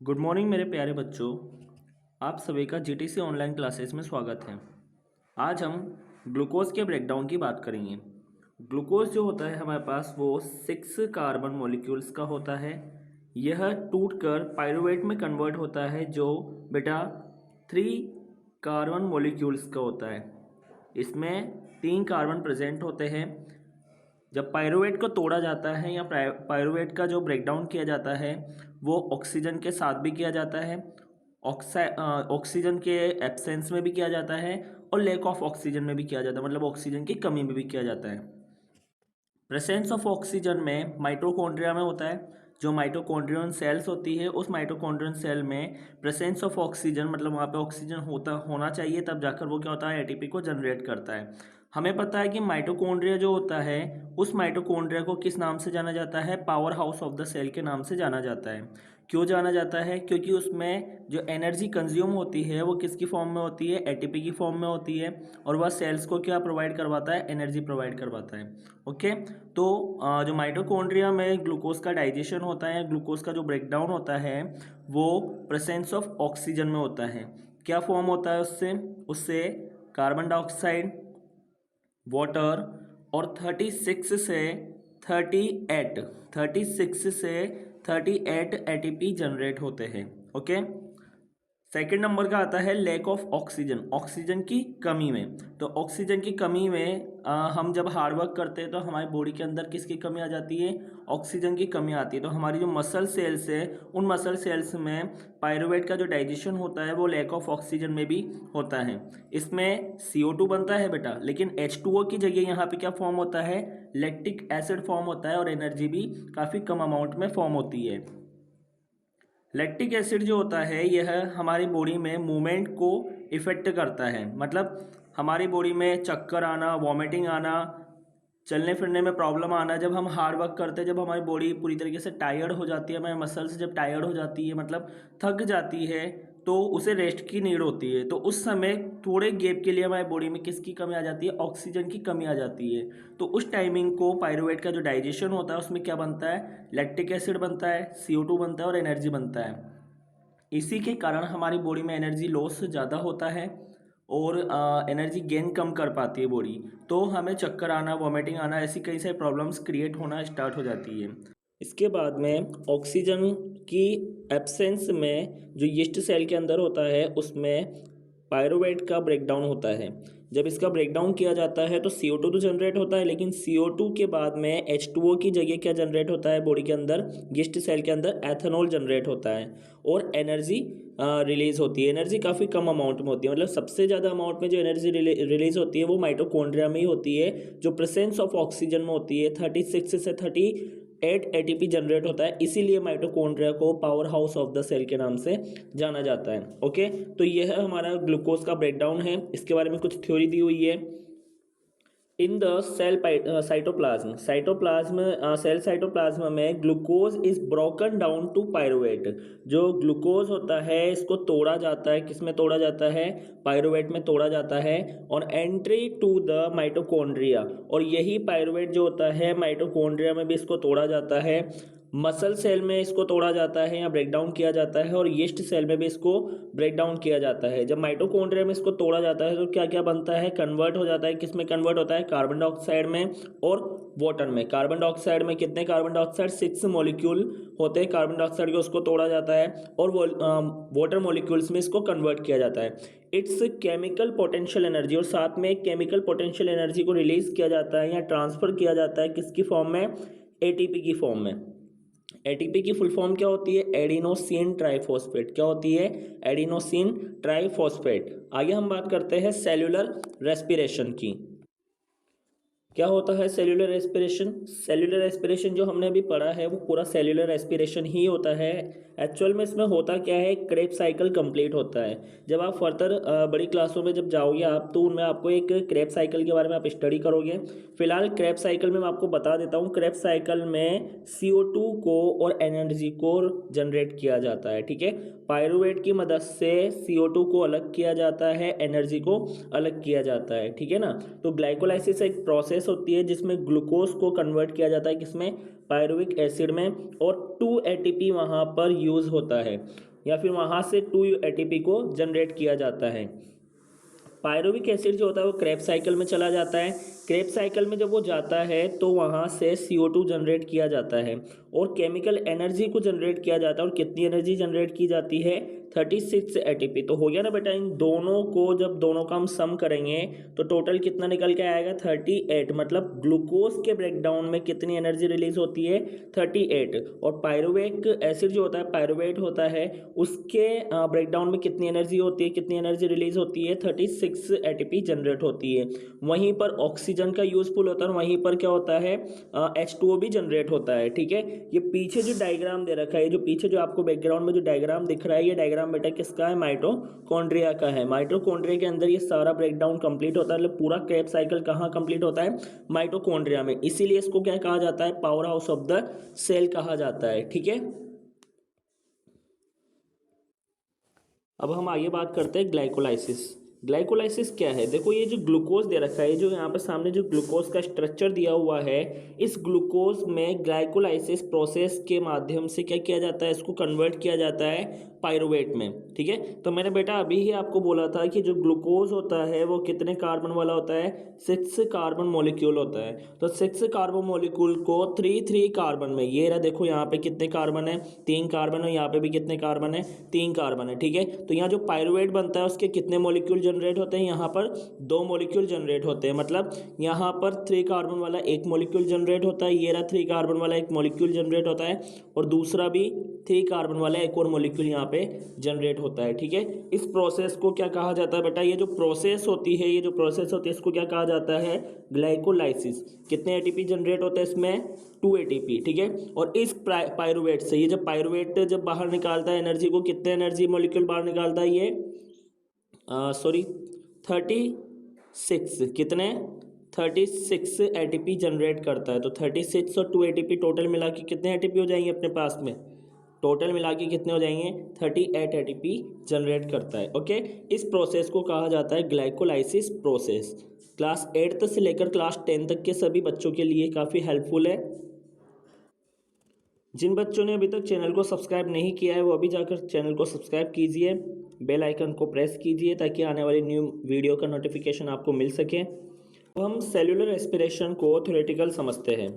Good morning मेरे प्यारे बच्चों। आप सभी का जीटीसी ऑनलाइन क्लासेस में स्वागत है। आज हम ग्लूकोज के ब्रेकडाउन की बात करेंगे। ग्लूकोज जो होता है हमारे पास वो 6 कार्बन मॉलिक्यूल्स का होता है। यह टूटकर पायरुवेट में कन्वर्ट होता है जो बेटा 3 कार्बन मॉलिक्यूल्स का होता है। इसमें 3 कार्बन प्रेजेंट होते हैं। जब पायरुवेट को तोड़ा जाता है या पायरुवेट का जो ब्रेकडाउन किया जाता है वो ऑक्सीजन के साथ भी किया जाता है, ऑक्सीजन के एब्सेंस में भी किया जाता है और लैक ऑफ ऑक्सीजन में भी किया जाता है, मतलब ऑक्सीजन की कमी में भी किया जाता है। प्रेजेंस ऑफ ऑक्सीजन में माइटोकॉन्ड्रिया में होता है। जो माइटोकॉन्ड्रियन सेल्स होती है उस माइटोकॉन्ड्रियन सेल में प्रेजेंस ऑफ ऑक्सीजन, मतलब वहाँ पे ऑक्सीजन होना चाहिए, तब जाकर वो क्या होता है एटीपी को जनरेट करता है। हमें पता है कि माइटोकॉन्ड्रिया जो होता है उस माइटोकॉन्ड्रिया को किस नाम से जाना जाता है, powerhouse of the cell के नाम से जाना जाता है। क्यों जाना जाता है? क्योंकि उसमें जो एनर्जी कंज्यूम होती है वो किसकी फॉर्म में होती है, एटीपी की फॉर्म में होती है, और वह सेल्स को क्या प्रोवाइड करवाता है, एनर्जी प्रोवाइड करवाता है। ओके, तो जो माइटोकॉन्ड्रिया में ग्लूकोज का डाइजेशन होता है, ग्लूकोज का जो ब्रेकडाउन होता है वो प्रेजेंस ऑफ ऑक्सीजन में होता है। क्या फॉर्म होता है उससे? उससे कार्बन डाइऑक्साइड, वाटर और 36 से 38 एटीपी जनरेट होते हैं। ओके, सेकेंड नंबर का आता है लैक ऑफ ऑक्सीजन, ऑक्सीजन की कमी में। तो ऑक्सीजन की कमी में हम जब हार्ड वर्क करते हैं तो हमारी बॉडी के अंदर किसकी कमी आ जाती है, ऑक्सीजन की कमी आती है। तो हमारी जो मसल सेल्स है उन मसल सेल्स में पायरुवेट का जो डाइजेशन होता है वो लैक ऑफ ऑक्सीजन में भी होता है। इसमें CO2 बनता है बेटा, लेकिन H2O की जगह यहाँ पे क्या फॉर्म होता है, लैक्टिक एसिड फॉर्म होता है और एनर्जी भी काफ़ी कम अमाउंट में फॉर्म होती है। लैक्टिक एसिड जो होता है यह हमारी बॉडी में मूवमेंट को इफेक्ट करता है, मतलब हमारी बॉडी में चक्कर आना, वॉमिटिंग आना, चलने फिरने में प्रॉब्लम आना, जब हम हार्ड वर्क करते हैं, जब हमारी बॉडी पूरी तरीके से टायर्ड हो जाती है, हमारे मसल्स जब टायर्ड हो जाती है, मतलब थक जाती है, तो उसे रेस्ट की नीड होती है। तो उस समय थोड़े गैप के लिए हमारी बॉडी में किसकी कमी आ जाती है, ऑक्सीजन की कमी आ जाती है। तो उस टाइमिंग को पायरुवेट का जो डाइजेशन होता है उसमें क्या बनता है, लैक्टिक एसिड बनता है, CO2 बनता है और एनर्जी बनता है। इसी के कारण हमारी बॉडी में एनर्जी लॉस ज़्यादा होता है और एनर्जी गेन कम कर पाती है बॉडी। तो हमें चक्कर आना, वॉमिटिंग आना, ऐसी कई सारी प्रॉब्लम्स क्रिएट होना स्टार्ट हो जाती है। इसके बाद में ऑक्सीजन की एब्सेंस में जो यीस्ट सेल के अंदर होता है उसमें पायरुवेट का ब्रेकडाउन होता है। जब इसका ब्रेकडाउन किया जाता है तो CO2 तो जनरेट होता है, लेकिन CO2 के बाद में H2O की जगह क्या जनरेट होता है बॉडी के अंदर, यीस्ट सेल के अंदर एथेनॉल जनरेट होता है और एनर्जी रिलीज होती है। एनर्जी काफ़ी कम अमाउंट में होती है, मतलब सबसे ज़्यादा अमाउंट में जो एनर्जी रिलीज होती है वो माइटोकॉन्ड्रिया में ही होती है, जो प्रेजेंस ऑफ ऑक्सीजन में होती है। 36 से 38 एटीपी जनरेट होता है, इसीलिए माइटोकॉन्ड्रिया को powerhouse of the cell के नाम से जाना जाता है। ओके, तो यह हमारा ग्लूकोज का ब्रेकडाउन है। इसके बारे में कुछ थ्योरी दी हुई है। In the cell cytoplasm, cell cytoplasm में glucose is broken down to pyruvate. जो ग्लूकोज होता है इसको तोड़ा जाता है, किस में तोड़ा जाता है, पायरुवेट में तोड़ा जाता है, और एंट्री टू द माइटोकॉन्ड्रिया, और यही पायरुवेट जो होता है माइटोकॉन्ड्रिया में भी इसको तोड़ा जाता है, मसल सेल में इसको तोड़ा जाता है या ब्रेक डाउन किया जाता है, और यीस्ट सेल में भी इसको ब्रेक डाउन किया जाता है। जब माइटोकॉन्ड्रिया में इसको तोड़ा जाता है तो क्या क्या बनता है, कन्वर्ट हो जाता है, किस में कन्वर्ट होता है, कार्बन डाइऑक्साइड में और वाटर में। कार्बन डाइऑक्साइड में कितने कार्बन डाइऑक्साइड, 6 मॉलिक्यूल होते हैं कार्बन डाइऑक्साइड के, उसको तोड़ा जाता है, और वाटर मॉलिक्यूल्स में इसको कन्वर्ट किया जाता है। इट्स केमिकल पोटेंशियल एनर्जी, और साथ में केमिकल पोटेंशियल एनर्जी को रिलीज किया जाता है या ट्रांसफर किया जाता है किसकी फॉर्म में, एटीपी की फॉर्म में। एटीपी की फुल फॉर्म क्या होती है, एडिनोसिन ट्राइफॉस्फेट। क्या होती है, एडिनोसिन ट्राइफॉस्फेट। आगे हम बात करते हैं सेल्यूलर रेस्पिरेशन की। क्या होता है सेल्यूलर रेस्पिरेशन? सेल्यूलर रेस्पिरेशन जो हमने अभी पढ़ा है वो पूरा सेल्यूलर रेस्पिरेशन ही होता है। एक्चुअल में इसमें होता क्या है, क्रेब साइकिल कंप्लीट होता है। जब आप फर्दर बड़ी क्लासों में जब जाओगे आप, तो उनमें आपको एक क्रेब साइकिल के बारे में आप स्टडी करोगे। फिलहाल क्रेब साइकिल में मैं आपको बता देता हूँ, क्रेब साइकिल में CO2 को और एनर्जी को जनरेट किया जाता है। ठीक है, पायरुवेट की मदद से CO2 को अलग किया जाता है, एनर्जी को अलग किया जाता है। ठीक है ना, तो ग्लाइकोलाइसिस एक प्रोसेस होती है जिसमें ग्लूकोज को कन्वर्ट किया जाता है किसमें, पायरुविक एसिड में, और 2 ATP वहाँ पर यूज होता है। या फिर वहाँ से 2 ATP को जनरेट किया जाता है। पायरुविक एसिड जो होता है वो क्रेब्स साइकिल में चला जाता है। क्रेब्स साइकिल में जब वो जाता है तो वहाँ से CO2 जनरेट किया जाता है और केमिकल एनर्जी को जनरेट किया जाता है। और कितनी एनर्जी जनरेट की जाती है? 36 ATP। तो हो गया ना बेटा, इन दोनों को जब दोनों का हम सम करेंगे तो टोटल कितना निकल के आएगा? 38। मतलब ग्लूकोज के ब्रेकडाउन में कितनी एनर्जी रिलीज होती है? 38। और पायरुविक एसिड जो होता है, पायरुवेट होता है, उसके ब्रेकडाउन में कितनी एनर्जी होती है, कितनी एनर्जी रिलीज होती है? 36 ATP जनरेट होती है। वहीं पर ऑक्सीजन का यूजफुल होता है और वहीं पर क्या होता है? H2O भी जनरेट होता है। ठीक है, ये पीछे जो डायग्राम दे रखा है, जो पीछे जो आपको बैकग्राउंड में जो डायग्राम दिख रहा है, ये डायग्राम बेटा किसका है? माइटोकॉन्ड्रिया का है। माइटोकॉन्ड्रिया के अंदर ये सारा ब्रेकडाउन कंप्लीट होता है। मतलब पूरा क्रेब्स साइकिल कहाँ कंप्लीट होता है? माइटोकॉन्ड्रिया में। इसीलिए इसको क्या कहा जाता है? Powerhouse of the cell कहा जाता है। ठीक है, अब हम आगे बात करते हैं ग्लाइकोलाइसिस। ग्लाइकोलाइसिस क्या है? देखो, ये जो ग्लूकोज दे रखा है, जो यहाँ पर सामने जो ग्लूकोज का स्ट्रक्चर दिया हुआ है, इस ग्लूकोज में ग्लाइकोलाइसिस प्रोसेस के माध्यम से क्या किया जाता है? इसको कन्वर्ट किया जाता है पायरुवेट में। ठीक है, तो मैंने बेटा अभी ही आपको बोला था कि जो ग्लूकोज होता है वो कितने कार्बन वाला होता है? 6 कार्बन मॉलिक्यूल होता है। तो 6 कार्बन मॉलिक्यूल को 3 कार्बन में, ये रहा देखो, यहाँ पे कितने कार्बन है? 3 कार्बन है। यहाँ पे भी कितने कार्बन है? 3 कार्बन है। ठीक है, तो यहाँ जो पायरुवेट बनता है उसके कितने मॉलिक्यूल जनरेट होते हैं? यहाँ पर 2 मॉलिक्यूल जनरेट होते हैं। मतलब यहाँ पर 3 कार्बन वाला एक मॉलिक्यूल जनरेट होता है, ये रहा 3 कार्बन वाला एक मॉलिक्यूल जनरेट होता है, और दूसरा भी 3 कार्बन वाला एक और मॉलिक्यूल यहाँ पे जनरेट होता है। ठीक है, इस प्रोसेस को क्या कहा जाता है बेटा? ये जो प्रोसेस होती है, ये जो प्रोसेस होती है, इसको क्या कहा जाता है? ग्लाइकोलाइसिस। कितने ATP जनरेट होते हैं इसमें? 2 ATP। ठीक है, और इस पायरुवेट से, ये जब पायरुवेट जब बाहर निकालता है एनर्जी को, कितने एनर्जी मॉलिक्यूल बाहर निकालता है? ये 36। कितने? 36 ATP जनरेट करता है। तो 36 और 2 ATP टोटल मिला के कितने ATP हो जाएंगे अपने पास में? टोटल मिला के कितने हो जाएंगे? 38 ATP जनरेट करता है। ओके, इस प्रोसेस को कहा जाता है ग्लाइकोलाइसिस प्रोसेस। क्लास 8 से लेकर क्लास 10 तक के सभी बच्चों के लिए काफ़ी हेल्पफुल है। जिन बच्चों ने अभी तक चैनल को सब्सक्राइब नहीं किया है वो अभी जाकर चैनल को सब्सक्राइब कीजिए, बेल आइकन को प्रेस कीजिए ताकि आने वाली न्यू वीडियो का नोटिफिकेशन आपको मिल सके। तो हम सेल्यूलर रेस्पिरेशन को थ्योरेटिकल समझते हैं।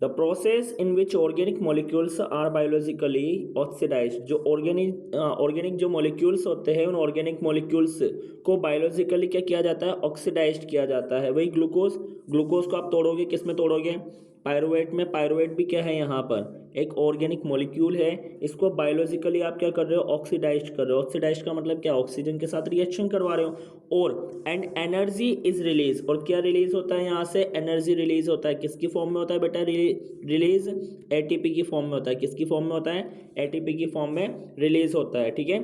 The process in which organic molecules are biologically oxidised. जो ऑर्गेनिक जो मॉलिक्यूल्स होते हैं, उन ऑर्गेनिक मॉलिक्यूल्स को बायोलॉजिकली क्या किया जाता है? ऑक्सीडाइज्ड किया जाता है। वही ग्लूकोज को आप तोड़ोगे, किस में तोड़ोगे? पायरुवेट में। पायरुवेट भी क्या है? यहाँ पर एक ऑर्गेनिक मॉलिक्यूल है, इसको बायोलॉजिकली आप क्या कर रहे हो? ऑक्सीडाइज कर रहे हो। ऑक्सीडाइज का मतलब क्या? ऑक्सीजन के साथ रिएक्शन करवा रहे हो। और एंड एनर्जी इज रिलीज, और क्या रिलीज होता है यहाँ से? एनर्जी रिलीज होता है। किसकी फॉर्म में होता है बेटा रिलीज? ATP की फॉर्म में होता है। किसकी फॉर्म में होता है? ATP की फॉर्म में रिलीज होता है। ठीक है,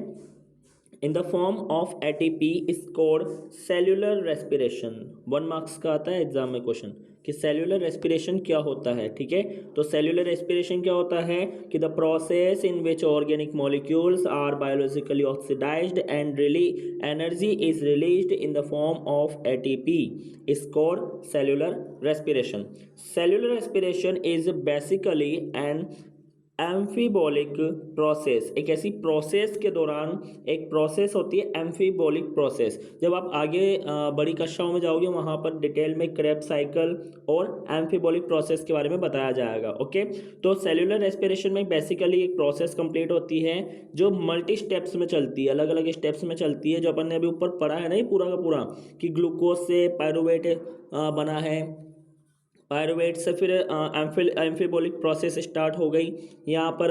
in the form of ATP is called cellular respiration. 1 marks का आता है एग्जाम में क्वेश्चन कि सेल्यूलर रेस्पिरेशन क्या होता है। ठीक है, तो सेल्यूलर रेस्पिरेशन क्या होता है कि the process in which organic molecules are biologically oxidised and energy is released in the form of ATP is called cellular respiration. Cellular respiration is basically an amphibolic process. एक ऐसी process के दौरान एक process होती है amphibolic process. जब आप आगे बड़ी कक्षाओं में जाओगे वहाँ पर डिटेल में क्रेब्स साइकिल और एम्फीबॉलिक प्रोसेस के बारे में बताया जाएगा। ओके, तो सेल्यूलर रेस्पिरेशन में बेसिकली एक प्रोसेस कंप्लीट होती है जो मल्टी स्टेप्स में चलती है, अलग अलग स्टेप्स में चलती है। जो अपन ने अभी ऊपर पढ़ा है ना, पूरा का पूरा, कि ग्लूकोज से पायरुवेट बना है, पायरुवेट से फिर एम्फीबॉलिक प्रोसेस स्टार्ट हो गई। यहाँ पर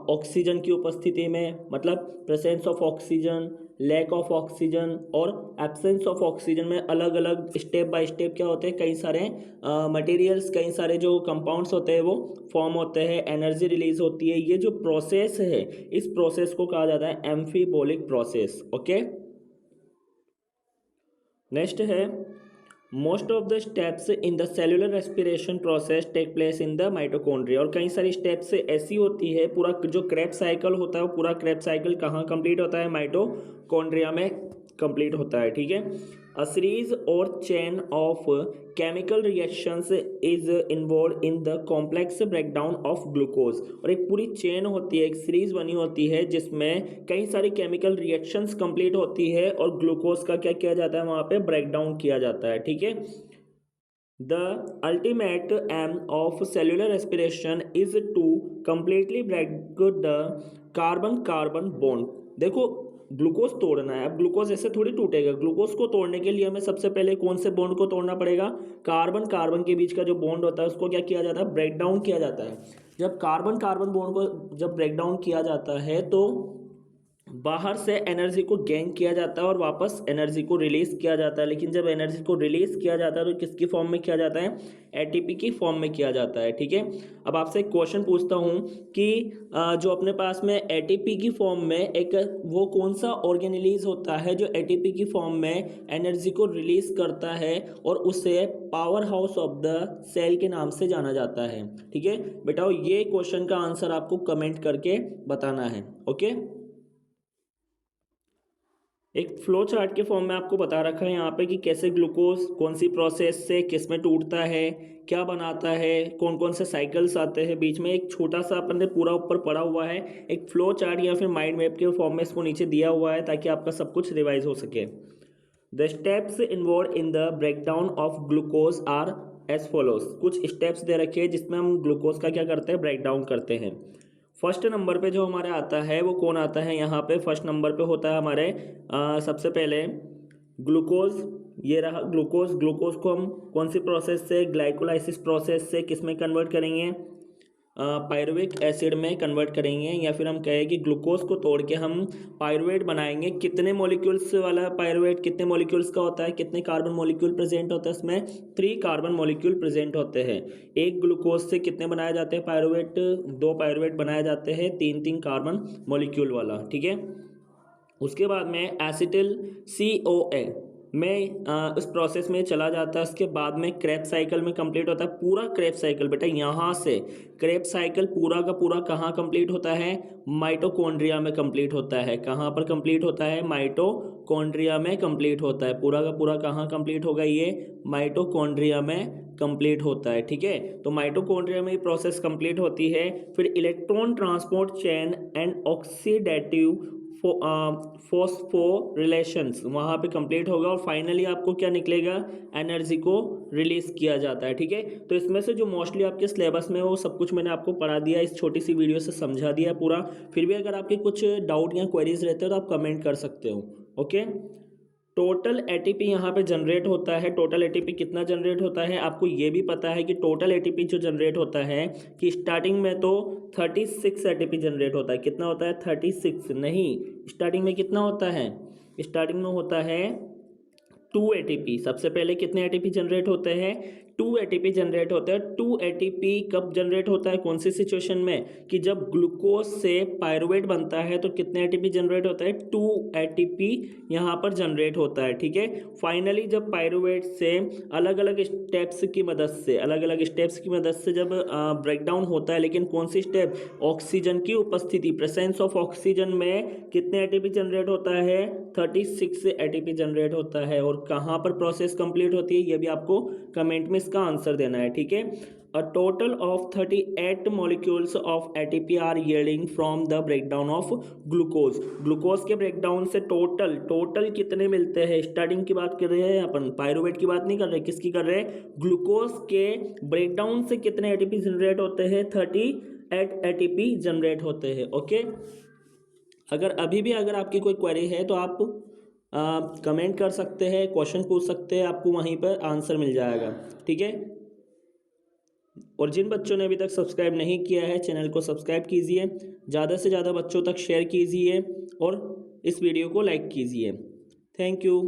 ऑक्सीजन की उपस्थिति में, मतलब presence of oxygen, lack of oxygen और एब्सेंस ऑफ ऑक्सीजन में अलग अलग स्टेप बाय स्टेप क्या होते हैं? कई सारे मटेरियल्स, कई सारे जो कंपाउंड्स होते हैं वो फॉर्म होते हैं, एनर्जी रिलीज होती है। ये जो प्रोसेस है, इस प्रोसेस को कहा जाता है एम्फीबॉलिक प्रोसेस। ओके, नेक्स्ट है most of the steps in the cellular respiration process take place in the mitochondria. और कई सारी स्टेप्स ऐसी होती है, पूरा जो क्रेब्स साइकिल होता है वो पूरा क्रेब्स साइकिल कहाँ कंप्लीट होता है? माइटोकॉन्ड्रिया में कंप्लीट होता है। ठीक है, A series or chain of chemical reactions is involved in the complex breakdown of glucose। और एक पूरी चेन होती है, एक सीरीज बनी होती है जिसमें कई सारी केमिकल रिएक्शंस कंप्लीट होती है और ग्लूकोज का क्या किया जाता है, वहाँ पे ब्रेक डाउन किया जाता है। ठीक है। The ultimate aim of cellular respiration is to completely break the carbon bond. देखो ग्लूकोज तोड़ना है, अब ग्लूकोज ऐसे थोड़ी टूटेगा। ग्लूकोज को तोड़ने के लिए हमें सबसे पहले कौन से बॉन्ड को तोड़ना पड़ेगा, कार्बन के बीच का जो बॉन्ड होता है उसको क्या किया जाता है, ब्रेक डाउन किया जाता है। जब कार्बन बॉन्ड को जब ब्रेक डाउन किया जाता है तो बाहर से एनर्जी को गेन किया जाता है और वापस एनर्जी को रिलीज किया जाता है। लेकिन जब एनर्जी को रिलीज किया जाता है तो किसकी फॉर्म में किया जाता है, एटीपी की फॉर्म में किया जाता है। ठीक है। अब आपसे एक क्वेश्चन पूछता हूं कि जो अपने पास में एटीपी की फॉर्म में एक वो कौन सा ऑर्गेनेलिज होता है जो एटीपी की फॉर्म में एनर्जी को रिलीज करता है और उसे powerhouse of the cell के नाम से जाना जाता है। ठीक है बेटा, ये क्वेश्चन का आंसर आपको कमेंट करके बताना है। ओके, एक फ्लो चार्ट के फॉर्म में आपको बता रखा है यहाँ पे कि कैसे ग्लूकोज कौन सी प्रोसेस से किस में टूटता है, क्या बनाता है, कौन कौन से साइकिल्स आते हैं बीच में। एक छोटा सा अपन ने पूरा ऊपर पढ़ा हुआ है, एक फ्लो चार्ट या फिर माइंड मैप के फॉर्म में इसको नीचे दिया हुआ है ताकि आपका सब कुछ रिवाइज हो सके। The steps involve in the breakdown of glucose are as follows. कुछ स्टेप्स दे रखे हैं जिसमें हम ग्लूकोज का क्या करते हैं, ब्रेक डाउन करते हैं। फर्स्ट नंबर पे जो हमारे आता है वो कौन आता है, यहाँ पे फर्स्ट नंबर पे होता है हमारे सबसे पहले ग्लूकोज। ये रहा ग्लूकोज। ग्लूकोज को हम कौन सी प्रोसेस से, ग्लाइकोलाइसिस प्रोसेस से किस में कन्वर्ट करेंगे, पायरुविक एसिड में कन्वर्ट करेंगे। या फिर हम कहें कि ग्लूकोज को तोड़ के हम पायरुवेट बनाएंगे। कितने मॉलिक्यूल्स वाला पायरुवेट, कितने मॉलिक्यूल्स का होता है, कितने कार्बन मॉलिक्यूल प्रेजेंट होता है इसमें, 3 कार्बन मॉलिक्यूल प्रेजेंट होते हैं। एक ग्लूकोज से कितने बनाए जाते हैं पायरुवेट, 2 पायरुवेट बनाए जाते हैं 3 कार्बन मॉलिक्यूल वाला। ठीक है। उसके बाद में एसिटिल CoA में इस प्रोसेस में चला जाता है। उसके बाद में क्रेब साइकिल में कंप्लीट होता है पूरा क्रेब साइकिल। बेटा यहाँ से क्रेब साइकिल पूरा का पूरा कहाँ कंप्लीट होता है, माइटोकॉन्ड्रिया में कंप्लीट होता है। कहाँ पर कंप्लीट होता है, माइटोकॉन्ड्रिया में कंप्लीट होता है। पूरा का पूरा कहाँ कंप्लीट होगा, ये माइटोकॉन्ड्रिया में कंप्लीट होता है। ठीक है। तो माइटोकॉन्ड्रिया में ये प्रोसेस कंप्लीट होती है। फिर electron transport chain and oxidative phosphorylations वहाँ पे कंप्लीट होगा और फाइनली आपको क्या निकलेगा, एनर्जी को रिलीज किया जाता है। ठीक है। तो इसमें से जो मोस्टली आपके सिलेबस में वो सब कुछ मैंने आपको पढ़ा दिया, इस छोटी सी वीडियो से समझा दिया पूरा। फिर भी अगर आपके कुछ डाउट या क्वेरीज रहते हो तो आप कमेंट कर सकते हो। ओके, टोटल एटीपी यहाँ पे जनरेट होता है। टोटल एटीपी कितना जनरेट होता है, आपको ये भी पता है कि टोटल एटीपी जो जनरेट होता है कि स्टार्टिंग में तो 36 एटीपी जनरेट होता है। कितना होता है, 36 नहीं, स्टार्टिंग में कितना होता है, स्टार्टिंग में होता है 2 एटीपी। सबसे पहले कितने एटीपी जनरेट होते हैं, 2 एटीपी जनरेट होते हैं। 2 एटीपी कब जनरेट होता है, कौन सी सिचुएशन में, कि जब ग्लूकोज से पायरुवेट बनता है तो कितने एटीपी जनरेट होता है, 2 एटीपी यहाँ पर जनरेट होता है। ठीक है। फाइनली जब पायरुवेट से अलग अलग स्टेप्स की मदद से जब ब्रेकडाउन होता है, लेकिन कौन सी स्टेप, ऑक्सीजन की उपस्थिति, प्रेजेंस ऑफ ऑक्सीजन में कितने एटीपी जनरेट होता है, 36 एटीपी जनरेट होता है। और कहाँ पर प्रोसेस कंप्लीट होती है ये भी आपको कमेंट में इसका आंसर देना है। ठीक है। A total of 38 molecules of ATP are yielding from the breakdown of glucose। Glucose के ब्रेकडाउन से टोटल कितने मिलते हैं, स्टार्टिंग की बात कर रहे हैं अपन, पायरुवेट की बात नहीं कर रहे, किसकी कर रहे हैं, ग्लूकोज के ब्रेकडाउन से कितने एटीपी जनरेट होते हैं, 38 एटीपी जनरेट होते हैं। ओके, अगर अभी भी अगर आपकी कोई क्वेरी है तो आप कमेंट कर सकते हैं, क्वेश्चन पूछ सकते हैं, आपको वहीं पर आंसर मिल जाएगा। ठीक है। और जिन बच्चों ने अभी तक सब्सक्राइब नहीं किया है चैनल को सब्सक्राइब कीजिए, ज़्यादा से ज़्यादा बच्चों तक शेयर कीजिए और इस वीडियो को लाइक कीजिए। Thank you.